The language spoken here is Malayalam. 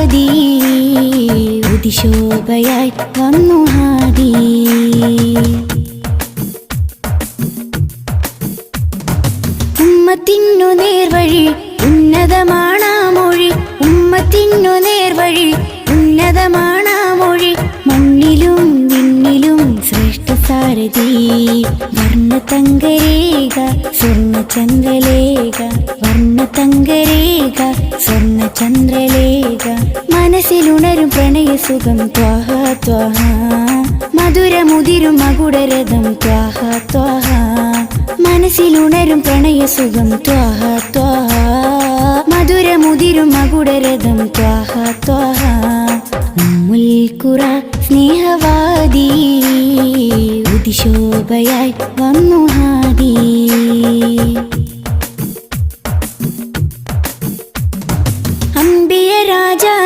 സ്നേഹവാദി ഉദിശോഭയായി വന്നു ഹാദി. ഉമ്മത്തിനു നേർവഴി ഉന്നതമാണാ മൊഴി, ഉമ്മത്തിനു നേർവഴി ഉന്നതമാണാ മൊഴി. മണ്ണിലും വിണ്ണിലും ശ്രേഷ്ഠ സാരഥി വർണ്ണതങ്കരേഖ സ്വർണ്ണചന്ദ്രലേഖ, വർണ്ണതങ്കരേഖ സ്വർണ്ണചന്ദ്രലേഖ. മനസ്സിലുണരും പ്രണയസുഖം ത്വാഹ ത്വാഹ, മധുരമുതിരും മകുടരഥം ത്വാഹ ത്വാഹ. മനസ്സിലുണരും പ്രണയസുഖം ത്വാഹ ത്വാഹ, മധുരമുതിരും മകുടരഥം ത്വാഹ ത്വാഹ. ഉമ്മുൽ ഖുറ സ്നേഹവാദി ഉദിശോഭയായി വന്നു ഹാദി.